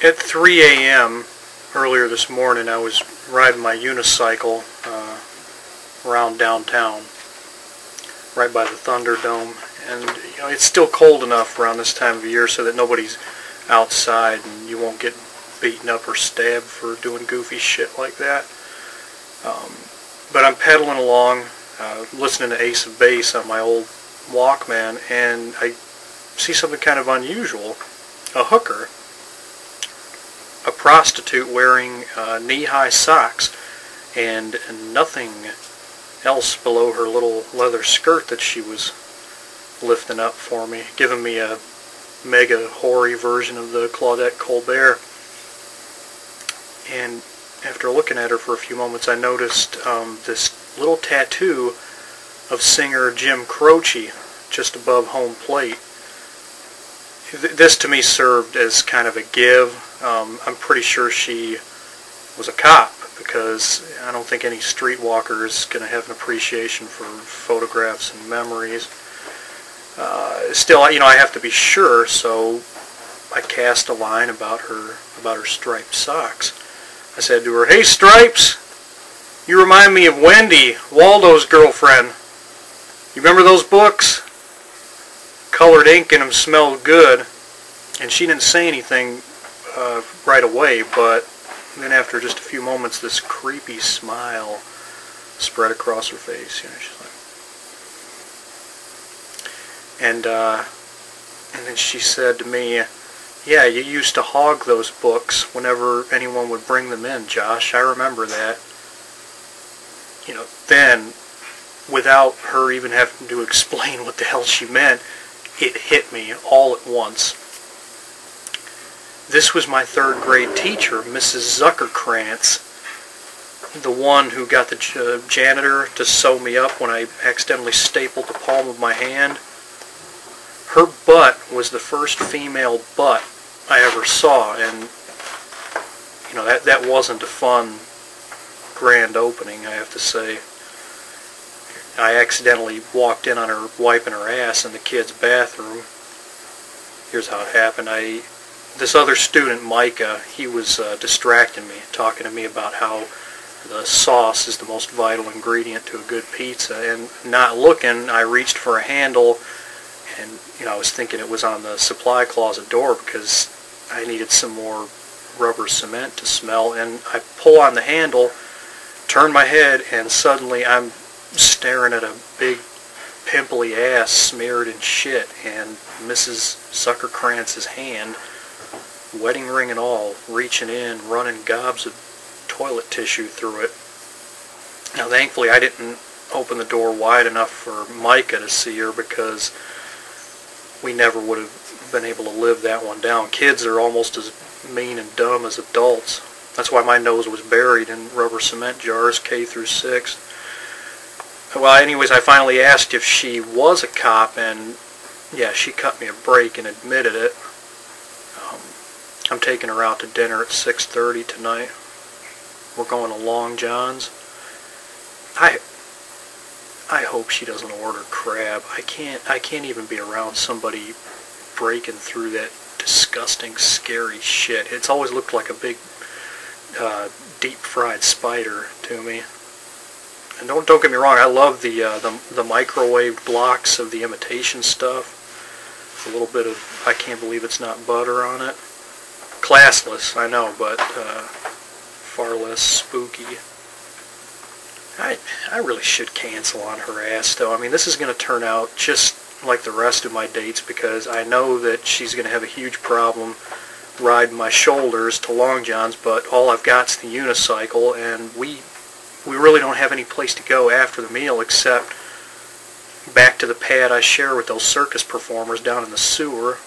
At 3 a.m. earlier this morning, I was riding my unicycle around downtown, right by the Thunderdome, and it's still cold enough around this time of year so that nobody's outside and you won't get beaten up or stabbed for doing goofy shit like that. But I'm pedaling along, listening to Ace of Base on my old Walkman, and I see something kind of unusual. A hooker, a prostitute wearing knee-high socks and nothing else below her little leather skirt that she was lifting up for me, giving me a mega hoary version of the Claudette Colbert. And after looking at her for a few moments, I noticed this little tattoo of singer Jim Croce just above home plate. This to me served as kind of a give. I'm pretty sure she was a cop, because I don't think any streetwalker is going to have an appreciation for photographs and memories. Still, I have to be sure, so I cast a line about her striped socks. I said to her, "Hey, Stripes, you remind me of Wendy, Waldo's girlfriend. You remember those books? Colored ink in them smelled good." And she didn't say anything right away, but then after just a few moments, this creepy smile spread across her face. She's like, and then she said to me, "Yeah, you used to hog those books whenever anyone would bring them in, Josh. I remember that." Then, without her even having to explain what the hell she meant, it hit me all at once. This was my third grade teacher, Mrs. Zuckerkrantz, the one who got the janitor to sew me up when I accidentally stapled the palm of my hand. Her butt was the first female butt I ever saw, and that wasn't a fun grand opening, I have to say. I accidentally walked in on her wiping her ass in the kids' bathroom. Here's how it happened. This other student, Micah, he was distracting me, talking to me about how the sauce is the most vital ingredient to a good pizza, and not looking, I reached for a handle, and I was thinking it was on the supply closet door because I needed some more rubber cement to smell, and I pull on the handle, turn my head, and suddenly I'm staring at a big pimply ass smeared in shit, and Mrs. Zuckerkrantz's hand, wedding ring and all, reaching in, running gobs of toilet tissue through it. Now thankfully I didn't open the door wide enough for Micah to see her, because we never would have been able to live that one down. Kids are almost as mean and dumb as adults. That's why my nose was buried in rubber cement jars, K through 6. Well, anyways, I finally asked if she was a cop, and yeah, she cut me a break and admitted it. I'm taking her out to dinner at 6:30 tonight. We're going to Long John's. I hope she doesn't order crab. I can't even be around somebody breaking through that disgusting, scary shit. It's always looked like a big deep-fried spider to me. And don't get me wrong, I love the microwave blocks of the imitation stuff. A little bit of I can't believe it's not butter on it. Classless, I know, but far less spooky. I really should cancel on her ass, though. I mean, this is going to turn out just like the rest of my dates, because I know that she's going to have a huge problem riding my shoulders to Long John's, but all I've got's the unicycle, and we really don't have any place to go after the meal except back to the pad I share with those circus performers down in the sewer.